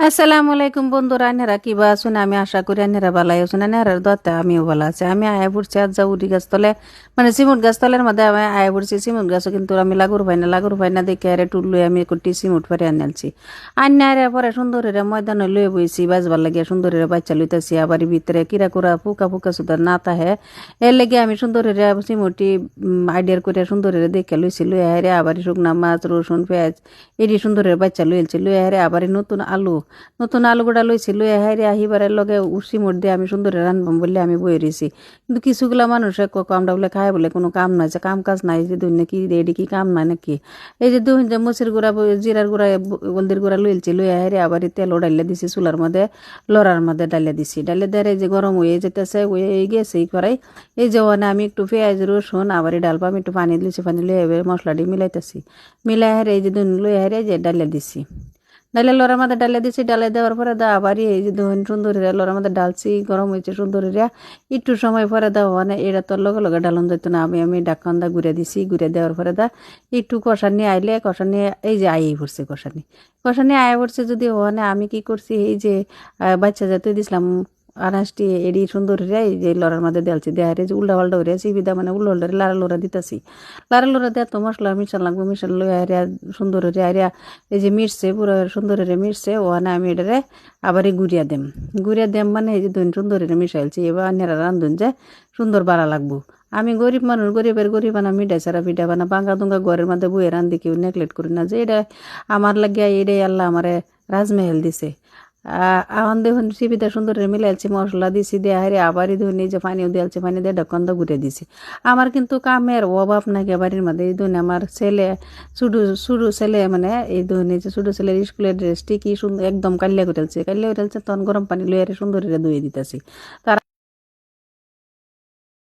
আসসালামু আলাইকুম বন্ধুরা, আনেরা কি বা আছেন? আমি আশা করি আনেরা ভালো আছেন। আনেরার দতে আমিও ভালো আছি। আমি আয়া পড়ছি আজ যা উঠি গাছ তলে, মানে সিমুট গাছ তলের মধ্যে আমি আয়া পড়ছি। সিমুট গাছও কিন্তু আমি লাগুর ভাই না দেখে আরে টুল লই আমি কুটি সিমুট ফারে আনছি। আন্না আরে পরে সুন্দরীরে ময়দানে লয়ে বইছি বাজবার লাগিয়া সুন্দরীরে বাচ্চা লইতাছি। আবার ভিতরে কিরা কুরা ফুকা ফুকা সুদার না তাহে এর লেগে আমি সুন্দরীরে সিমুটি আইডিয়ার করে সুন্দরীরে দেখে লইছি। লইয়া হারে আবার শুকনা মাছ রসুন পেঁয়াজ এটি সুন্দরীর বাচ্চা লইলছি। লইয়া হারে আবার নতুন আলু গোড়া লইছি। লইয়া হাইরে আহিবারের লগে উঠছি মোট দিয়ে আমি সুন্দর রান্ধবাম বললে আমি বই রয়েছি। কিন্তু কিছুগুলা মানুষে আমরা বলে খায় বলে কোনো কাম নাই, যে কাম কাজ নাই, যে দুই নাকি এটি কি কাম নাই নাকি। এই যে দুই যে মসির গুঁড়া জিরার গুঁড়া হলদির গুঁড়া লইলছি। লইয়া হাইরে আবার তেলও ডালিয়া দিছি চুলার মধ্যে, লড়ার মধ্যে ডালিয়া দিছি। ডালিয়া দেয় এই যে গরম হয়ে যেতেছে হয়ে গেছে এই করাই। এই যে ওখানে আমি একটু পেঁয়াজ রসুন আবার ডালবা আমি একটু পানি দিয়েছি, পানি লইয়া মশলাটি মিলাইতেছি। মিলাই হারে এই যে দুই লইয়া হারে যে ডালিয়া দিছি। ডালে লড়ার মধ্যে ডালে দিছি। ডালে দেওয়ার পরে দা আবারই এই যে ধন সুন্দরীরা লড়ার মধ্যে ডালছি, গরম হয়েছে সুন্দরীরা। একটু সময় পরে দা মানে এটা তোর লগে লগে ডালন যেত না। আমি ডাক্কান দা ঘুরে দিছি। ঘুরে দেওয়ার পরে দা একটু কষানি আইলে কষানি এই যে আইয়ে পড়ছে কষানি আয়ে পড়ছে। যদি ওখানে আমি কি করছি এই যে বাচ্চা যাতে দিছিলাম আনাজটি এডি সুন্দর রে এই যে লড়ার মধ্যে দেলছি দেহারে যে উল্টা পাল্টা হয়ে সিবিদা মানে উল্টা উল্টা লারা লোরা দিতেছি। লারা লোরা দেয় তো মশলা মিশান লাগবো, মিশান লই আরিয়া সুন্দর রে আরিয়া এই যে মিশছে পুরো সুন্দর রে মিশছে। ওখানে আমি এটারে আবার গুড়িয়া দেম মানে এই যে ধন সুন্দর রে মিশাইলছি। এবার নেড়া রান্ধুন যে সুন্দর বাড়া লাগবো। আমি গরিব মানুষ, গরিব বানা মিঠাই সারা পিঠা বানা বাঙ্গা দুঙ্গা ঘরের মধ্যে বইয়ে রান্ধি, কেউ নেগলেক্ট করি না যে এটা আমার লাগিয়া এটাই আল্লাহ আমারে রাজমেহেল দিছে। এখন দেখুন সিপিটা সুন্দর মিলাইছি, মশলা দিছি। দেয়া হারে আবারই ধরুন এই যে পানিও দিয়েছে, পানি দিয়ে ঢক্কন ঘুরে দিছি। আমার কিন্তু কামের অভাব নাকি বাড়ির মধ্যে। এই ধরুন আমার ছেলে শুরু ছেলে মানে এই ধরুন এই যে ছোটো ছেলের স্কুলের ড্রেসটি কি সুন্দর একদম কালিয়া উঠেলছে তখন গরম পানি লইয়ারে সুন্দরীরা ধুয়ে দিতেছি। তার